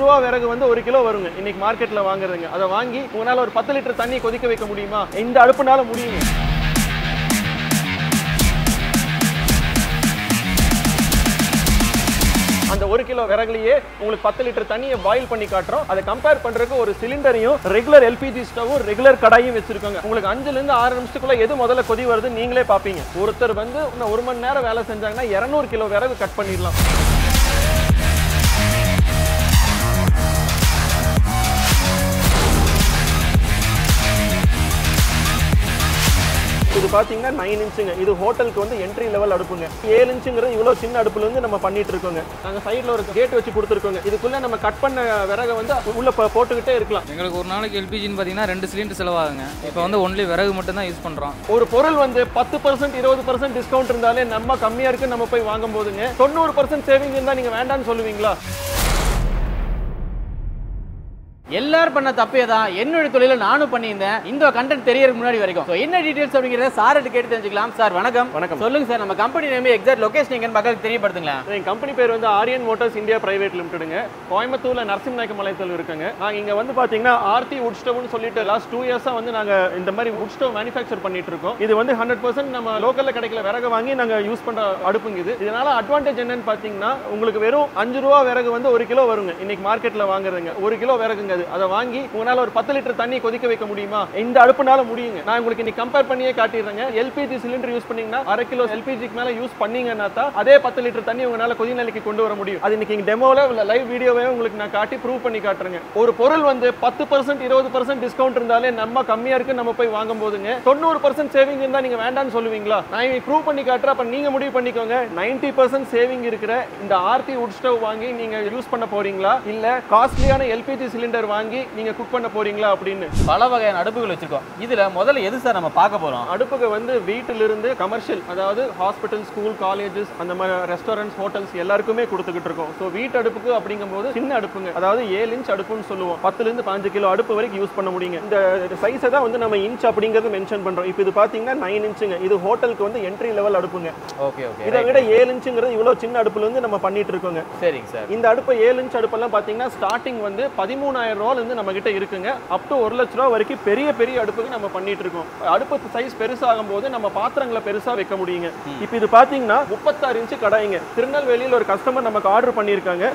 ரூபா விறகு வந்து 1 கிலோ வருங்க இன்னைக்கு மார்க்கெட்ல வாங்குறதுங்க. அதை வாங்கி உங்களால ஒரு 10 லிட்டர் தண்ணி கொதிக்க வைக்க முடியுமா? இந்த அடுப்புனால முடியுங்க. அந்த 1 கிலோ விறகுலயே உங்களுக்கு 10 லிட்டர் தண்ணியை பாயில் பண்ணி காட்டுறோம். அதை கம்பேர் பண்றதுக்கு ஒரு சிலிண்டரையும் ரெகுலர் எல்பிஜி ஸ்டவும் ரெகுலர் கடாயும் வச்சிருக்காங்க. உங்களுக்கு 5 ல இருந்து 6 நிமிஷத்துக்குள்ள எது முதல்ல கொதி வருது நீங்களே பாப்பீங்க. ஒருத்தர் வந்து 1 மணி நேரம் வேலை செஞ்சாங்கன்னா 200 கிலோ விறகு கட் பண்ணிடலாம். இது பாத்தீங்கன்னா 9 இன்ச்சுங்க. இது ஹோட்டலுக்கு வந்து என்ட்ரி லெவல் அடுப்புங்க. 7 இன்ச்சுங்கிறது இவ்வளவு சின்ன அடுப்புல இருந்து நம்ம பண்ணிட்டு இருக்கோங்க. நாங்க சைடுல ஒரு கேட் வச்சு கொடுத்துருக்கோங்க. இதுக்குள்ள நம்ம கட் பண்ண விறகு வந்து உள்ள போட்டுக்கிட்டே இருக்கலாம். எங்களுக்கு ஒரு நாளைக்கு எல்பிஜின்னு பாத்தீங்கன்னா 2 சிலிண்டர் செலவாகுங்க. இப்போ வந்து ஒன்லி விறகு மட்டும் தான் யூஸ் பண்றோம். ஒரு பொருள் வந்து 10% 20% டிஸ்கவுண்ட் இருந்தாலே நம்ம கம்மியா இருக்கு நம்ம போய் வாங்கும் போதுங்க 90% சேவிங் இருந்தா நீங்க வேண்டாம்னு சொல்லுவீங்களா? எல்லாரும் பண்ண தப்பே தான் என்னுடைய தொழில நானும் பண்ணியிருந்தேன். இந்த கண்டென்ட் தெரியறதுக்கு முன்னாடி வரைக்கும் என்ன டீடைல்ஸ் அப்படிங்கறத சார் கேட்டு தெரிஞ்சுக்கலாம். சார் வணக்கம். வணக்கம். சொல்லுங்க சார், நம்ம கம்பெனி நேம் எக்ஸாக்ட் லொகேஷன் எங்கன்னு மக்களுக்கு தெரியப்படுத்துங்களா? எங்க கம்பெனி பேர் வந்து ஆரியன் மோட்டார்ஸ் இந்தியா பிரைவேட் லிமிடெடுங்க. கோயம்புத்தூர்ல நரசிம்மநாயக்கம்பாளையத்தில் இருக்குங்க. நாங்க இங்க வந்து பாத்தீங்கன்னா ஆர்த்தி வுட் ஸ்டவ்னு சொல்லிட்டு லாஸ்ட் 2 இயர்ஸா வந்து நாங்க இந்த மாதிரி வுட் ஸ்டவ் மேனுஃபேக்சர் பண்ணிட்டு இருக்கோம். இது வந்து 100% நம்ம லோக்கல்ல கிடைக்கல விறகு வாங்கி நாங்க யூஸ் பண்ற அடுப்புங்க இது. இதனால அட்வான்டேஜ் என்னன்னு பாத்தீங்கன்னா உங்களுக்கு வெறும் 5 ரூபா விறகு வந்து 1 கிலோ வருங்க இன்னைக்கு மார்க்கெட்ல வாங்குறதுங்க. 1 கிலோ விறகுங்க அது. அதை வாங்கி உங்களால ஒரு 10 லிட்டர் தண்ணி கொதிக்க வைக்க முடியுமா? இந்த அடுப்புனால முடியுங்க. நான் உங்களுக்கு இன்னைக்கு கம்பேர் பண்ணியே காட்டிடுறேங்க. எல்பிஜி சிலிண்டர் யூஸ் பண்ணீங்கன்னா 1/2 கிலோ எல்பிஜிக்கு மேல யூஸ் பண்ணீங்கன்னா தான் அதே 10 லிட்டர் தண்ணி உங்களால கொதி நிலைக்கு கொண்டு வர முடியும். அது இன்னைக்கு டெமோல லைவ் வீடியோவே உங்களுக்கு நான் காட்டி ப்ரூவ் பண்ணி காட்டுறேங்க. ஒரு பொருள் வந்து 10% 20% டிஸ்கவுண்ட் இருந்தாலே நம்ம கம்மியா இருக்கு நம்ம போய் வாங்கும் போதுங்க 90% சேவிங் இருந்தா நீங்க வேண்டாம்னு சொல்லுவீங்களா? நான் ப்ரூவ் பண்ணி காட்டுறேன். அப்ப நீங்க முடிவு பண்ணிக்கோங்க. 90% சேவிங் இருக்கிற இந்த ஆர்த்தி வுட் ஸ்டவ் வாங்கி நீங்க யூஸ் பண்ண போறீங்களா இல்ல காஸ்ட்லியான எல்பிஜி சிலிண்டர் வாங்கி நீங்க குக் பண்ண போறீங்களா அப்படின்னு. பல வகையான அடுப்புகள் வச்சிருக்கோம். இதுல முதல்ல எது சார் நம்ம பார்க்க போறோம்? அடுப்புக்கு வந்து வீட்டிலிருந்து கமர்ஷியல், அதாவது ஹாஸ்பிட்டல், ஸ்கூல், காலேஜஸ், அந்த மாதிரி ரெஸ்டாரண்ட்ஸ், ஹோட்டல்ஸ் எல்லாருக்குமே கொடுத்துக்கிட்டு இருக்கோம். ஸோ வீட்டு அடுப்புக்கு அப்படிங்கும்போது சின்ன அடுப்புங்க, அதாவது 7 இன்ச் அடுப்புன்னு சொல்லுவோம். 10 ல இருந்து 15 கிலோ அடுப்பு வரைக்கும் யூஸ் பண்ண முடியுங்க. இந்த சைஸை தான் வந்து நம்ம இன்ச் அப்படிங்கிறது மென்ஷன் பண்றோம். இப்போ இது பாத்தீங்கன்னா 9 இன்ச்சுங்க. இது ஹோட்டலுக்கு வந்து என்ட்ரி லெவல் அடுப்புங்க. Okay okay. இதை விட 7 இன்ச்சுங்கிறது இவ்வளவு சின்ன அடுப்புல இருந்து நம்ம பண்ணிட்டு இருக்கோங்க. சரிங்க சார். இந்த அடுப்பு 7 இன்ச் அடுப்பெல்லாம் பாத்தீங்கன்னா ஸ்டார்டிங் வந்து 13,000 ரூபாயில இருந்து நம்ம கிட்ட இருக்குங்க. அப் டு 1 லட்ச ரூபா வரைக்கும் பெரிய பெரிய அடுப்புக்கு நம்ம பண்ணிட்டு இருக்கோம். அடுப்பு சைஸ் பெருசாகும் போது நம்ம பாத்திரங்களை பெருசா வைக்க முடியுங்க. இப்போ இது பாத்தீங்கன்னா 36 இன்ச் கடாய்ங்க. திருநெல்வேலியில ஒரு கஸ்டமர் நமக்கு ஆர்டர் பண்ணிருக்காங்க.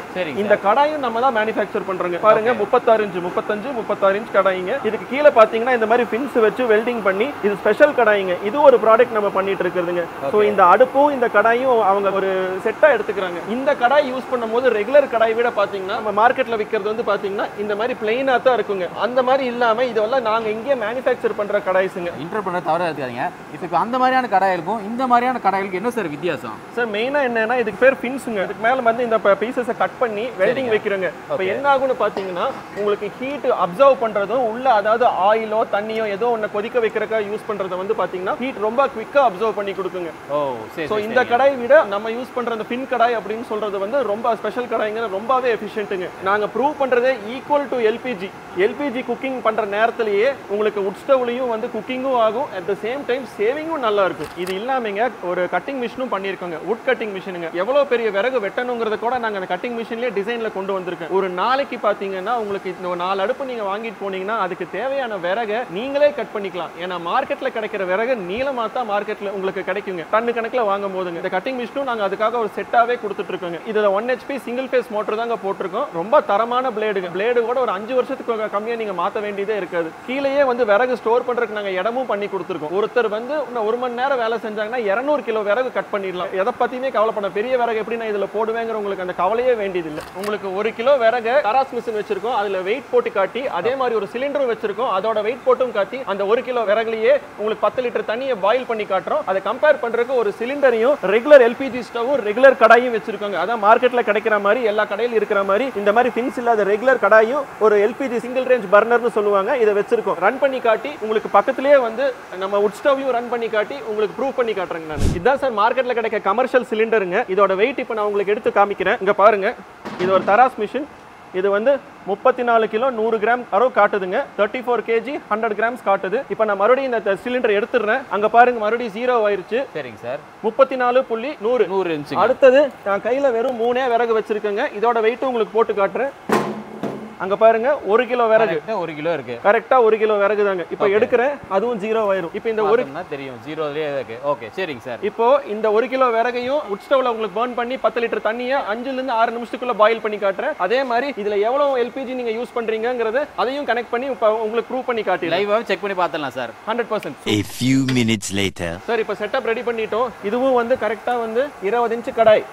இந்த கடாயும் நம்ம தான் மேனுஃபேக்சர் பண்றோங்க. பாருங்க 36 இன்ச் 36 இன்ச் கடாய்ங்க. இதுக்கு கீழே பாத்தீங்கன்னா இந்த மாதிரி பின்ஸ் வச்சு வெல்டிங் பண்ணி இது ஸ்பெஷல் கடாய்ங்க. இது ஒரு ப்ராடக்ட் நம்ம பண்ணிட்டு இருக்குதுங்க. சோ இந்த அடுப்பும் இந்த கடாயும் அவங்க ஒரு செட்டா எடுத்துக்கிறாங்க. இந்த கடாய் யூஸ் பண்ணும்போது ரெகுலர் கடாய் விட பாத்தீங்கன்னா நம்ம மார்க்கெட்ல விக்கிறது வந்து பாத்தீங்கன்னா இந்த மாதிரி பிளைனா தான் இருக்குங்க. அந்த மாதிரி இல்லாம இதெல்லாம் நாங்க இங்கே மேனுஃபேக்சர் பண்ற கடாய்ஸ்ங்க. இன்டர் பண்ண தவறா இருக்காதீங்க. இப்போ அந்த மாதிரியான கடாய்களுக்கும் இந்த மாதிரியான கடாய்களுக்கு என்ன சார் வித்தியாசம்? சார் மெயினா என்னன்னா இதுக்கு பேர் பின்ஸ்ங்க. இதுக்கு மேல வந்து இந்த பீசஸை கட் பண்ணி வெல்டிங் வைக்கிறோங்க. இப்போ என்ன ஆகும்னு பாத்தீங்கன்னா உங்களுக்கு ஹீட் அப்சர்வ் பண்றதும் உள்ள, அதாவது ஆயிலோ தண்ணியோ ஏதோ ஒண்ணு கொதிக்க வைக்கிறதுக்காக யூஸ் பண்றது வந்து பாத்தீங்கன்னா ஹீட் ரொம்ப குவிக்கா அப்சர்வ் பண்ணி கொடுக்குங்க. ஓ சரி. சோ இந்த கடாய் விட நம்ம யூஸ் பண்ற அந்த பின் கடாய் அப்படின்னு சொல்றது வந்து ரொம்ப ஸ்பெஷல் கடாய்ங்க, ரொம்பவே எஃபிஷியன்ட்டுங்க. நாங்க ப்ரூவ் பண்றதே ஈக்குவல் டு எல்பிஜி குக்கிங் பண்ற நேரத்திலேயே உங்களுக்கு வுட் ஸ்டவ்லயும் வந்து குக்கிங்கும் ஆகும். அட் த சேம் டைம் சேவிங்கும் நல்லா இருக்கும். இது இல்லாமங்க ஒரு கட்டிங் மிஷினும் பண்ணிருக்கோங்க. வுட் கட்டிங் மிஷினுங்க. எவ்வளவு பெரிய விறகு வெட்டணுங்கிறத கூட நாங்க அந்த கட்டிங் மிஷின்லயே டிசைன்ல கொண்டு வந்திருக்கோம். ஒரு நாளைக்கு பாத்தீங்கன்னா உங்களுக்கு இந்த 4 அடுப்பு நீங்க வாங்கிட்டு போனீங்கன்னா அதுக்கு தேவையான விறகை நீங்களே கட் பண்ணிக்கலாம். ஏன்னா மார்க்கெட்ல கிடைக்கிற விறகு நீளமா தான் மார்க்கெட்ல உங்களுக்கு கிடைக்குங்க. டன்னு கணக்குல வாங்கும் போதுங்க இந்த கட்டிங் மிஷினும் நாங்க அதுக்காக ஒரு செட்டாவே கொடுத்துட்டு இருக்கோங்க. இதுல 1 HP சிங்கிள் ஃபேஸ் மோட்டர் தாங்க போட்டிருக்கோம். ரொம்ப தரமான பிளேடுங்க. பிளேடு கூட ஒரு 5 வருஷத்துக்கு கம்மியா நீங்க மாத்த வேண்டியதே இருக்காது. கீழேயே வந்து விறகு ஸ்டோர் பண்றதுக்கு நாங்க இடமும் பண்ணி கொடுத்துருக்கோம். ஒருத்தர் வந்து 1 மணி நேரம் வேலை செஞ்சாங்கன்னா 200 கிலோ விறகு கட் பண்ணிடலாம். எதை பத்தியுமே கவலைப்பட, பெரிய விறகு எப்படி நான் இதுல போடுவேங்கிற உங்களுக்கு அந்த கவலையே வேண்டியதில்லை. உங்களுக்கு 1 கிலோ விறகு தராஸ் மிஷின் வச்சிருக்கோம். அதுல வெயிட் போட்டு காட்டி அதே மாதிரி ஒரு சிலிண்டரும் வச்சிருக்கோம். அதோட வெயிட் போட்டும் காட்டி அந்த 1 கிலோ விறகுலயே உங்களுக்கு 10 லிட்டர் தண்ணியை பாயில் பண்ணி காட்டுறோம். அதை கம்பேர் பண்றதுக்கு ஒரு சிலிண்டரையும் ரெகுலர் எல்பிஜி ஸ்டவும் ரெகுலர் கடாயும் வச்சிருக்காங்க. அதான் மார்க்கெட்ல கிடைக்கிற மாதிரி எல்லா கடையிலும் இருக்கிற மாதிரி இந்த மாதிரி பின்ஸ் இல்லாத ரெகுலர் கடாயும் ஒரு எல்பிஜி சிங்கிள் ரேஞ்ச் பர்னர்னு சொல்லுவாங்க. இதை வச்சிருக்கோம். ரன் பண்ணி காட்டி உங்களுக்கு பக்கத்திலேயே வந்து நம்ம வுட் ஸ்டவ்யும் ரன் பண்ணி காட்டி உங்களுக்கு ப்ரூவ் பண்ணி காட்டுறேங்க நான். இதுதான் சார் மார்க்கெட்ல கிடைக்க கமர்ஷியல் சிலிண்டருங்க. இதோட வெயிட் இப்போ நான் உங்களுக்கு எடுத்து காமிக்கிறேன். இங்க பாருங்க, இது ஒரு தராஸ் மிஷின். இது வந்து 34 கிலோ 100 கிராம் அரோ காட்டுதுங்க. 34 kg 100 கிராம்ஸ் காட்டுது. இப்போ நான் மறுபடியும் இந்த சிலிண்டர் எடுத்துறேன். அங்க பாருங்க மறுபடியும் 0 ஆயிருச்சு. சரிங்க சார். 34.100 இருந்துச்சு. அடுத்தது நான் கையில வெறும் 3 விறகு வச்சிருக்கேங்க. இதோட வெயிட் உங்களுக்கு போட்டு காட்டுறேன். அங்க பாருங்க 1 கிலோ விறகு 1 கிலோ இருக்கு. கரெக்டா 1 கிலோ விறகு தாங்க. இப்போ எடுக்கிறேன் அதுவும் 0 ஆயிரும். இப்போ இந்த ஒரு தெரியும் 0லயே இருக்கு. ஓகே சரிங்க சார். இப்போ இந்த 1 கிலோ விறகையும் உட் ஸ்டவ்ல உங்களுக்கு பர்ன் பண்ணி 10 லிட்டர் தண்ணியை 5 ல இருந்து 6 நிமிஷத்துக்குள்ள பாயில் பண்ணி காட்டுறேன். அதே மாதிரி இதுல எவ்வளவு எல்பிஜி நீங்க யூஸ் பண்றீங்கங்கறது அதையும் கனெக்ட் பண்ணி உங்களுக்கு ப்ரூவ் பண்ணி காட்டுறேன். லைவாவே செக் பண்ணி பார்த்தலாம் sir. 100%. A few minutes later. Sir இப்போ செட்டப் ரெடி பண்ணிட்டோம். இதுவும் வந்து கரெக்டா வந்து 20 இன்ச் கடாய்.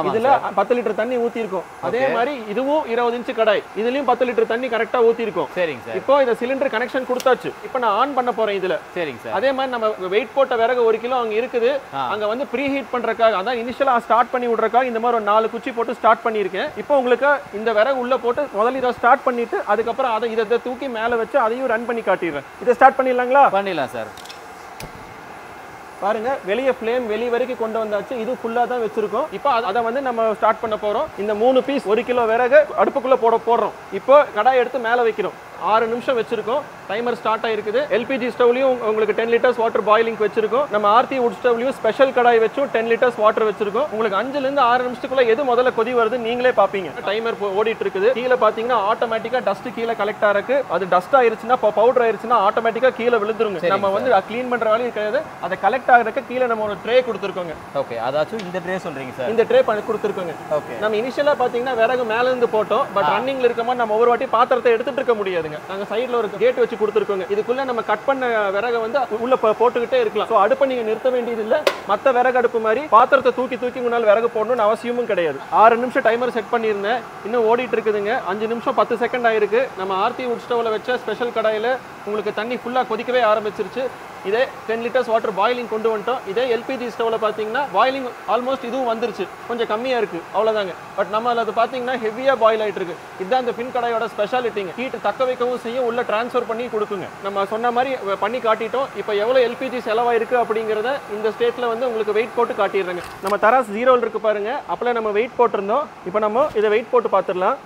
இதுல 10 லிட்டர் தண்ணி ஊத்தி இருக்கோம். அதே மாதிரி இதுவும் 20 இன்ச் கடாய். இதுலயும் 10 லிட்டர் தண்ணி கரெக்டா ஊத்தி இருக்கோம். சரிங்க சார். இப்போ இந்த சிலிண்டர் கனெக்ஷன் கொடுத்தாச்சு. இப்போ நான் ஆன் பண்ண போறேன் இதுல. சரிங்க சார். அதே மாதிரி நம்ம வெயிட் போட்ட விறகு 1 கிலோ அங்க இருக்குது. அங்க வந்து ப்ரீ ஹீட் பண்றதுக்காக அதான் இனிஷியலா ஸ்டார்ட் பண்ணி விடுறதுக்காக இந்த மாதிரி ஒரு 4 குச்சி போட்டு ஸ்டார்ட் பண்ணியிருக்கேன். இப்போ உங்களுக்கு இந்த விறகு உள்ள போட்டு முதல்ல இதை ஸ்டார்ட் பண்ணிட்டு அதுக்கப்புறம் இதை தூக்கி மேல வச்சு அதையும் ரன் பண்ணி காட்டிடுறேன். இதை ஸ்டார்ட் பண்ணிடலாங்களா? பண்ணிடலாம் சார். பாருங்க வெளியே ஃப்ளேம் வெளி வரைக்கும் கொண்டு வந்தாச்சு. இது ஃபுல்லா தான் வச்சிருக்கோம். இப்போ அதை வந்து நம்ம ஸ்டார்ட் பண்ண போறோம். இந்த 3 பீஸ் 1 கிலோ விறகு அடுப்புக்குள்ள போடுறோம். இப்போ கடாய் எடுத்து மேல வைக்கிறோம். 6 நிமிஷம் வச்சிருக்கோம். டைமர் ஸ்டார்ட் ஆயிருக்குது. எல்பிஜி ஸ்டவ்லயும் உங்களுக்கு 10 லிட்டர்ஸ் வாட்டர் பாயிலிங் வச்சிருக்கோம். நம்ம ஆர்த்தி வுட் ஸ்டவ்லயும் ஸ்பெஷல் கடாய் வச்சும் 10 லிட்டர்ஸ் வாட்டர் வச்சிருக்கோம். உங்களுக்கு 5 ல இருந்து 6 நிமிஷத்துக்குள்ள எது முதல்ல கொதி வருது நீங்களே பாப்பீங்க. டைமர் ஓடிட்டு இருக்குது. கீழே பாத்தீங்கன்னா ஆட்டோமேட்டிக்கா டஸ்ட் கீழே கலெக்ட் ஆயிருக்கு. அது டஸ்ட் ஆயிருச்சுன்னா பவுடர் ஆயிருச்சுன்னா ஆட்டோமேட்டிக்கா கீழே விழுந்துருங்க. நம்ம வந்து க்ளீன் பண்ற வேலையே கிடையாது. அதை கலெக்ட் ஆகிறதுக்கு கீழே நம்ம ஒரு ட்ரே கொடுத்துருக்கோங்க. ஓகே அதாச்சும் இந்த ட்ரே சொல்றீங்க சார். இந்த ட்ரே பண்ணி கொடுத்துருக்கோங்க. ஓகே நம்ம இனிஷியலா பாத்தீங்கன்னா விறகு மேல இருந்து போட்டோம். பட் ரன்னிங்ல இருக்கமா நம்ம ஒவ்வொரு வாட்டி பாத்திரத்தை எடுத்துட்டு இருக்க முடியாதுங்க. நாங்க சைடுல ஒரு கேட் வச்சு கொடுத்துருக்கோங்க. இதுக்குள்ள நம்ம கட் பண்ண விறகு வந்து உள்ள போட்டுக்கிட்டே இருக்கலாம். ஸோ அடுப்பை நீங்க நிறுத்த வேண்டியது இல்லை. மற்ற விறகு அடுப்பு மாதிரி பாத்திரத்தை தூக்கி உங்களால் விறகு போடணும்னு அவசியமும் கிடையாது. 6 நிமிஷம் டைமர் செட் பண்ணியிருந்தேன். இன்னும் ஓடிட்டு இருக்குதுங்க. 5 நிமிஷம் 10 செகண்ட் ஆயிருக்கு. நம்ம ஆர்த்தி வுட் ஸ்டவ்ல வச்ச ஸ்பெஷல் கடாயில உங்களுக்கு தண்ணி ஃபுல்லா கொதிக்கவே ஆரம்பிச்சிருச்சு. இதே 10 லிட்டர்ஸ் வாட்டர் பாயிலிங் கொண்டு வந்துட்டோம். இதே எல்பிஜி ஸ்டவ்ல பாத்தீங்கன்னா பாயிலிங் ஆல்மோஸ்ட் இதுவும் வந்துருச்சு. கொஞ்சம் கம்மியா இருக்கு அவ்வளவுதாங்க. பட் நம்ம அதில் பாத்தீங்கன்னா ஹெவியா பாயில் ஆயிட்டு இருக்கு. இதுதான் இந்த பின் கடாயோட ஸ்பெஷாலிட்டிங்க. ஹீட் தக்க வைக்கவும் செய்யும், உள்ள டிரான்ஸ்ஃபர் பண்ணி கொடுக்குங்க. நம்ம சொன்ன மாதிரி பண்ணி காட்டிட்டோம். இப்போ எவ்வளவு எல்பிஜி செலவாயிருக்கு அப்படிங்கறத இந்த ஸ்டேட்ல வந்து உங்களுக்கு வெயிட் போட்டு காட்டிடுறாங்க. நம்ம தராஸ் 0 இருக்கு பாருங்க. அப்பல நம்ம வெயிட் போட்டிருந்தோம். இப்போ நம்ம இதை வெயிட் போட்டு பார்த்துடலாம்.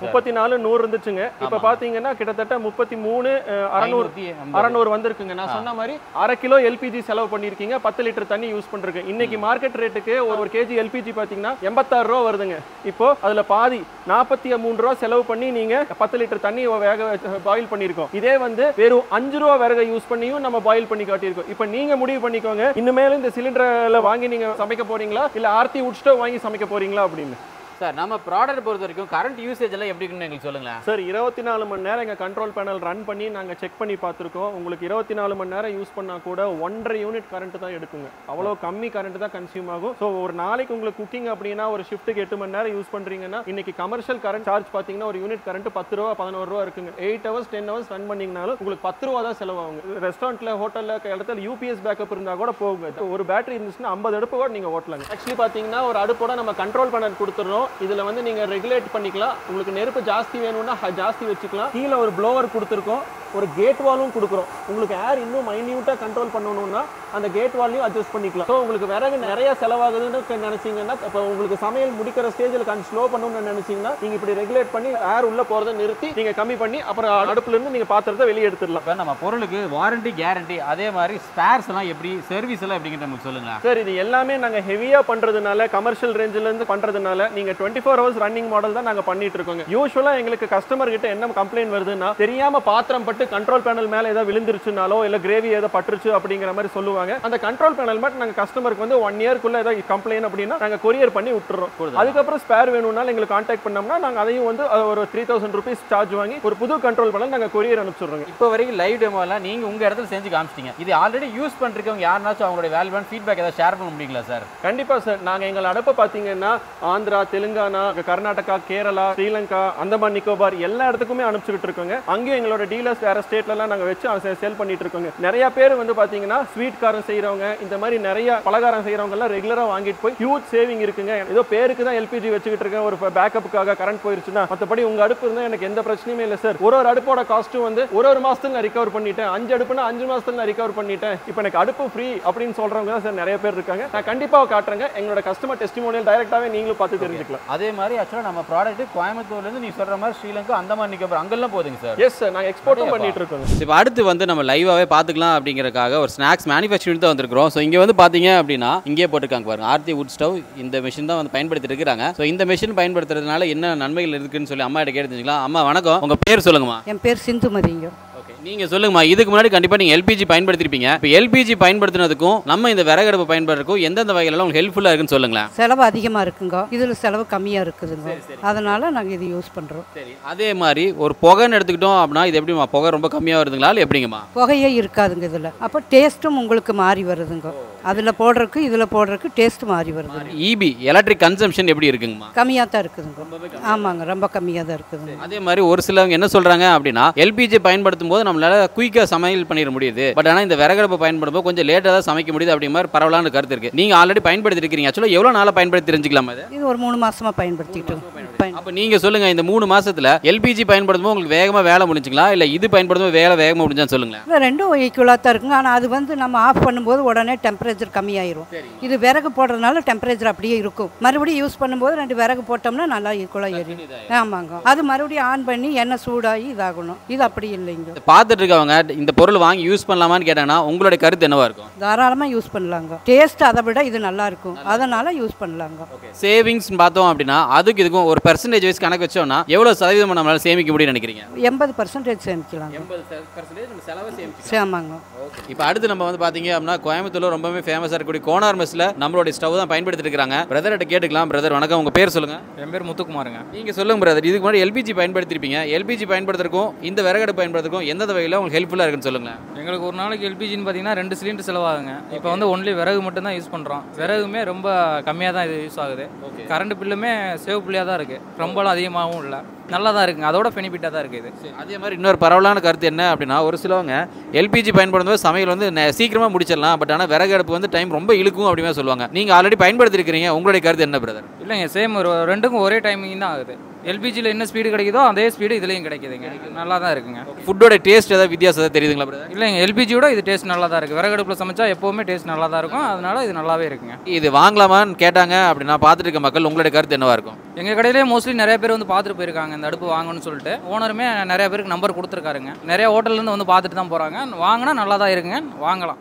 34 100 இருந்துச்சுங்க. இப்ப பாத்தீங்கன்னா கிட்டத்தட்ட 33 600 வந்திருக்குங்க. நான் சொன்ன மாதிரி 1/2 கிலோ எல்பிஜி செலவு பண்ணிருக்கீங்க. 10 லிட்டர் தண்ணி யூஸ் பண்றீங்க. இன்னைக்கு மார்க்கெட் ரேட்டுக்கு ஒரு கேஜி எல்பிஜி பாத்தீங்கன்னா 86 ரூபா வருதுங்க. இப்போ அதுல பாதி 43 ரூபா செலவு பண்ணி நீங்க 10 லிட்டர் தண்ணி வேக பாயில் பண்ணிருக்கோம். இதே வந்து வெறும் 5 ரூபா விறகை யூஸ் பண்ணியும் நம்ம பாயில் பண்ணி காட்டியிருக்கோம். இப்போ நீங்க முடிவு பண்ணிக்கோங்க, இனிமேலும் இந்த சிலிண்டர்ல வாங்கி நீங்க சமைக்க போறீங்களா இல்ல ஆர்த்தி வுட் ஸ்டவ் வாங்கி சமைக்க போறீங்களா அப்படின்னு. சார் நம்ம ப்ராடக்ட் பொறுத்த வரைக்கும் கரண்ட் யூசேஜ் எல்லாம் எப்படி இருக்குன்னு எங்களுக்கு சொல்லுங்களேன். சார் 24 மணி நேரம் எங்கள் கண்ட்ரோல் பேனல் ரன் பண்ணி நாங்கள் செக் பண்ணி பார்த்துருக்கோம். உங்களுக்கு 24 மணி நேரம் யூஸ் பண்ணால் கூட 1.5 யூனிட் கரண்ட் தான் எடுக்குங்க. அவ்வளோ கம்மி கரண்ட் தான் கன்சியூம் ஆகும். ஸோ ஒரு நாளைக்கு உங்களுக்கு குக்கிங் அப்படின்னா ஒரு ஷிஃப்ட்டுக்கு 8 மணி நேரம் யூஸ் பண்ணுறீங்கன்னா இன்னைக்கு கமர்ஷியல் கரண்ட் சார்ஜ் பார்த்தீங்கன்னா ஒரு யூனிட் கரண்ட் 10 ரூபா 11 ரூபா இருக்குங்க. 8 ஹவர்ஸ் 10 ஹவர்ஸ் ரன் பண்ணிங்கனாலும் உங்களுக்கு 10 ரூபா தான் செலவாகுங்க. ரெஸ்டாரண்ட்டில் ஹோட்டலில் இடத்துல யூபிஎஸ் பேக்கப் இருந்தால் கூட போகுங்க. ஒரு பேட்டரி இருந்துச்சுன்னா 50 அடுப்பு கூட நீங்கள் ஓட்டலாங்க. ஆக்சுவலி பார்த்தீங்கன்னா ஒரு அடுப்போட நம்ம கண்ட்ரோல் பேனல் கொடுத்துறோம். இதில் வந்து நீங்கள் ரெகுலேட் பண்ணிக்கலாம். உங்களுக்கு நெருப்பு ஜாஸ்தி வேணும்னா ஜாஸ்தி வச்சுக்கலாம். கீழே ஒரு ப்ளோவர் கொடுத்துருக்கோம். ஒரு கேட் வாலும் கொடுக்குறோம். உங்களுக்கு ஏர் இன்னும் மைன்யூட்டாக கண்ட்ரோல் பண்ணணும்னா அந்த கேட் வால்லையும் அட்ஜஸ்ட் பண்ணிக்கலாம். ஸோ உங்களுக்கு விறகு நிறைய செலவாகுதுன்னு நினைச்சீங்கன்னா இப்போ உங்களுக்கு சமையல் முடிக்கிற ஸ்டேஜில் ஸ்லோ பண்ணணும்னு நினைச்சீங்கன்னா நீங்கள் இப்படி ரெகுலேட் பண்ணி ஏர் உள்ள போகிறத நிறுத்தி நீங்கள் கம்மி பண்ணி அப்புறம் அடுப்புலேருந்து நீங்கள் பாத்திரத்தை வெளியே எடுத்துடலாம். இப்போ நம்ம பொருளுக்கு வாரண்டி கேரண்டி அதே மாதிரி ஸ்பேர்ஸ் எல்லாம் எப்படி சர்வீஸ் எல்லாம் எப்படிங்கிற நமக்கு சொல்லுங்க சார். இது எல்லாமே நாங்கள் ஹெவியாக பண்ணுறதுனால கமர்ஷியல் ரேஞ்சிலேருந்து பண்ணுறதுனால நீங்கள் 24 ஹவர்ஸ் ரன்னிங் மாடல் தான் நாங்கள் பண்ணிட்டு இருக்கோங்க. யூஸ்வலாக எங்களுக்கு கஸ்டமர் கிட்ட என்ன கம்ப்ளைண்ட் வருதுன்னா தெரியாமல் பாத்திரம் பட்டு கண்ட்ரோல் பேனல் மேலே ஏதாவது விழுந்துருச்சுனாலோ இல்லை கிரேவி ஏதோ பட்டுருச்சு அப்படிங்கிற மாதிரி சொல்லுவாங்க. அந்த கண்ட்ரோல் பேனல் மட்டும் நாங்கள் கஸ்டமருக்கு வந்து 1 இயர்க்குள்ள ஏதாவது கம்ப்ளைண்ட் அப்படின்னா நாங்கள் கொரியர் பண்ணி விட்டுறோம். அதுக்கப்புறம் ஸ்பேர் வேணும்னாலும் எங்களுக்கு கான்டாக்ட் பண்ணோம்னா நாங்கள் அதையும் வந்து ஒரு 3000 rupees சார்ஜ் வாங்கி ஒரு புது கண்ட்ரோல் பேனல் நாங்கள் கொரியர் அனுப்பிச்சுடுறோம். இப்போ வரைக்கும் லைவ் டெமோலாம் நீங்கள் உங்கள் இடத்துல செஞ்சு காமிச்சிட்டீங்க. இது ஆல்ரெடி யூஸ் பண்ணிருக்கவங்க யாருனாச்சும் அவங்களுடைய வேல்யூவான ஃபீட்பேக் ஏதாவது ஷேர் பண்ண முடியுங்களா சார்? கண்டிப்பாக சார். நாங்கள் எங்கள் அடுப்பை பார்த்தீங்கன்னா ஆந்திரா, தெலுங்கானா, கர்நாடகா, கேரளா, ஸ்ரீலங்கா, அந்தமான் நிக்கோபார் எல்லா இடத்துக்குமே அனுப்பிச்சுட்டு இருக்கோங்க. அங்கேயும் எங்களோட டீலர்ஸ் வேற ஸ்டேட்லலாம் நாங்கள் வச்சு சேல் பண்ணிட்டு இருக்கோங்க. நிறைய பேர் வந்து பார்த்தீங்கன்னா ஸ்வீட் காரம் செய்கிறவங்க இந்த மாதிரி நிறைய பலகாரம் செய்கிறவங்க எல்லாம் ரெகுலராக வாங்கிட்டு போய் ஹியூஜ் சேவிங் இருக்குங்க. ஏதோ பேருக்கு தான் எல்பிஜி வச்சுக்கிட்டு இருக்கேன், ஒரு பேக்கப்புக்காக கரண்ட் போயிருச்சுன்னா மற்றபடி உங்கள் அடுப்பு இருந்தால் எனக்கு எந்த பிரச்சனையுமே இல்லை சார். ஒரு அடுப்போட காஸ்ட்டும் வந்து ஒரு மாதத்துல நான் ரிகவர் பண்ணிட்டேன். 5 அடுப்புனா 5 மாதத்துல நான் ரிகவர் பண்ணிட்டேன். இப்போ எனக்கு அடுப்பு ஃப்ரீ அப்படின்னு சொல்கிறவங்க தான் சார் நிறைய பேர் இருக்காங்க. நான் கண்டிப்பாக காட்டுறேங்க. எங்களோட கஸ்டமர் டெஸ்டிமோனியல் டைரக்டாகவே நீங்களும் பார்த்து தெரிஞ்சுக்கலாம். அதே மாதிரி ஆக்சுவலாக நம்ம ப்ராடக்ட் கோயம்புத்தூர்லேருந்து நீ சொல்கிற மாதிரி ஸ்ரீலங்கா, அந்தமான் நிக்கோபார் அங்கெல்லாம் போகுதுங்க சார். Yes sir. நாங்கள் எக்ஸ்போர்ட்டும் பண்ணிட்டு இருக்கோம். இப்போ அடுத்து வந்து நம்ம லைவாவே பார்த்துக்கலாம் அப்படிங்கறக்காக ஒரு ஸ்நாக்ஸ் மேனுஃபேக்சரிங் தான் வந்திருக்கிறோம். ஸோ இங்கே வந்து பார்த்தீங்க அப்படின்னா இங்கே போட்டிருக்காங்க பாருங்க, ஆர்த்தி வுட் ஸ்டவ். இந்த மிஷின் தான் வந்து பயன்படுத்திட்டு இருக்காங்க. ஸோ இந்த மிஷின் பயன்படுத்துறதுனால என்ன நன்மைகள் இருக்குன்னு சொல்லி அம்மா கிட்ட கேட்டு தெரிஞ்சுக்கலாம். அம்மா வணக்கம், உங்க பேர் சொல்லுங்கம்மா. என் பேர் சிந்துமதிங்க. நீங்க சொல்லுங்கம்மா, இதுக்கு முன்னாடி கண்டிப்பா நீங்க எல்பிஜி பயன்படுத்திருப்பீங்க. இப்போ எல்பிஜி பயன்படுத்தினதுக்கும் நம்ம இந்த விறகடுப்பு பயன்படுறதுக்கும் எந்தெந்த வகையில உங்களுக்கு ஹெல்ப்ஃபுல்லா இருக்குன்னு சொல்லுங்களேன். செலவு அதிகமா இருக்குங்க, இதுல செலவு கம்மியா இருக்குதுங்க, அதனால நாங்க இது யூஸ் பண்றோம். சரி, அதே மாதிரி ஒரு புகைன்னு எடுத்துக்கிட்டோம் அப்படின்னா இது எப்படிமா, புகை ரொம்ப கம்மியா வருதுங்களா இல்லை எப்படிங்கம்மா? புகையே இருக்காதுங்க இதுல. அப்போ டேஸ்ட்டும் உங்களுக்கு மாறி வருதுங்க, அதுல போடுறதுக்கு இதுல போடுறதுக்கு டேஸ்ட் மாறி வருது. இபி எலக்ட்ரிக் கன்சம்ஷன் எப்படி இருக்குங்கம்மா? கம்மியா தான் இருக்குதுங்க. ஆமாங்க, ரொம்ப கம்மியா தான் இருக்குதுங்க. அதே மாதிரி ஒரு சிலவங்க என்ன சொல்றாங்க அப்படின்னா எல்பிஜி பயன்படுத்தும் போது நம்மளால குயிக்கா சமையல் பண்ணிட முடியுது, பட் ஆனா இந்த விறகடுப்பு பயன்படுத்தும் போது கொஞ்சம் லேட்டா தான் சமைக்க முடியுது அப்படிங்கிற மாதிரி பரவலான கருத்து இருக்கு. நீங்க ஆல்ரெடி பயன்படுத்தி இருக்கீங்க, ஆக்சுவலா எவ்வளவு நாளா பயன்படுத்தி தெரிஞ்சுக்கலாம்? இது ஒரு 3 மாசமா பயன்படுத்திட்டு. அப்ப நீங்க சொல்லுங்க, இந்த 3 மாசத்துல எல்பிஜி பயன்படுத்தும் போது உங்களுக்கு வேகமா வேலை முடிஞ்சுங்களா இல்ல இது பயன்படுத்தும் வேலை வேகமா முடிஞ்சான்னு சொல்லுங்க. ரெண்டும் ஈக்குவலா தான் இருக்குங்க. ஆனா அது வந்து நம்ம ஆஃப் பண்ணும்போது உடனே டெம்பரேச்சர் கம்மியாயிரும். இது விறகு போடுறதுனால டெம்பரேச்சர் அப்படியே இருக்கும். மறுபடியும் யூஸ் பண்ணும்போது 2 விறகு போட்டோம்னா நல்லா ஈக்குவலா ஏறி. ஆமாங்க, அது மறுபடியும் ஆன் பண்ணி எண்ணெய் சூடாகி இதாகணும். இது அப்படி இல்லைங்க. பார்த்துட்டு இருக்கவங்க இந்த பொருள் வாங்கி யூஸ் பண்ணலாமான்னு கேட்டாங்கன்னா உங்களுடைய கருத்து என்னவா இருக்கும்? தாராளமா யூஸ் பண்ணலாங்க. டேஸ்ட் அதை விட இது நல்லா இருக்கும், அதனால யூஸ் பண்ணலாங்க. சேவிங்ஸ் பார்த்தோம் அப்படின்னா அதுக்கு இதுக்கும் ஒரு பெர்சன்டேஜ் வைஸ் கணக்கு வச்சோம்னா எவ்வளவு சதவீதம் நம்மளால சேமிக்க முடியும்னு நினைக்கிறீங்க? 80% சேமிக்கலாம். 80% நம்ம செலவை சேமிக்கலாம். ஆமாங்க. இப்போ அடுத்து நம்ம வந்து பாத்தீங்க அப்படின்னா கோயம்புத்தூர்ல ரொம்பவே ஃபேமஸா இருக்கக்கூடிய கோனார் மெஸ்ல நம்மளோட ஸ்டவ் தான் பயன்படுத்திட்டு இருக்காங்க. பிரதர்கிட்ட கேட்டுக்கலாம். பிரதர் வணக்கம், உங்க பேர் சொல்லுங்க. என் பேர் முத்துக்குமாருங்க. நீங்க சொல்லுங்க பிரதர், இதுக்கு முன்னாடி எல்பிஜி பயன்படுத்திருப்பீங்க, எல்பிஜி பயன்படுத்துறதுக்கும் இந்த விறகடுப்பு பயன்படுத்துறதுக்கும் எந்த வகையில் உங்களுக்கு ஹெல்ப்ஃபுல்லா இருக்குன்னு சொல்லுங்க. எங்களுக்கு ஒரு நாளைக்கு எல்பிஜின்னு பார்த்தீங்கன்னா 2 சிலிண்டர் செலவாகுங்க. இப்போ வந்து ஒன்லி விறகு மட்டும் தான் யூஸ் பண்ணுறோம். விறகுமே ரொம்ப கம்மியாக தான் இது யூஸ் ஆகுது. கரண்ட் பில்லுமே சேவ் பிள்ளையாக தான் இருக்குது, ரொம்பலாம் அதிகமாகவும் இல்லை, நல்லா தான் இருக்குங்க. அதோட பெனிஃபிட்டாக தான் இருக்குது இது. அதே மாதிரி இன்னொரு பரவலான கருத்து என்ன அப்படின்னா ஒரு சிலவங்க எல்பிஜி பயன்படுத்தும் சமையல் வந்து சீக்கிரமாக முடிச்சிடலாம், பட் ஆனால் விறகு அடுப்பு வந்து டைம் ரொம்ப இழுக்கும் அப்படின்னு சொல்லுவாங்க. நீங்கள் ஆல்ரெடி பயன்படுத்திருக்கிறீங்க, உங்களுடைய கருத்து என்ன பிரதர்? இல்லைங்க, சேம் ரெண்டுக்கும் ஒரே டைமிங் தான் ஆகுது. எல்பிஜியில் என்ன ஸ்பீடு கிடைக்குதோ அதே ஸ்பீடு இதுலேயும் கிடைக்குதுங்க. நல்லா தான் இருக்குங்க. ஃபுட்டோட டேஸ்ட் ஏதாவது வித்தியாசம் தெரியுதுங்களா பிரதர்? இல்லைங்க, எல்பிஜியோட இது டேஸ்ட் நல்லா தான் இருக்குது. விறகடுப்பில் சமைச்சா எப்போவுமே டேஸ்ட் நல்லா தான் இருக்கும், அதனால இது நல்லாவே இருக்குங்க. இது வாங்கலாமான்னு கேட்டாங்க அப்படின்னா பார்த்துட்டு இருக்க மக்கள் உங்களுடைய கருத்து என்னவா இருக்கும்? எங்கள் கடையிலே மோஸ்ட்லி நிறைய பேர் வந்து பார்த்துட்டு போயிருக்காங்க இந்த அடுப்பு வாங்கணும்னு சொல்லிட்டு. ஓனருமே நிறைய பேருக்கு நம்பர் கொடுத்துருக்காருங்க. நிறைய ஹோட்டல்லேருந்து வந்து பார்த்துட்டு தான் போகிறாங்க. வாங்கினா நல்லா தான் இருக்குங்க, வாங்கலாம்.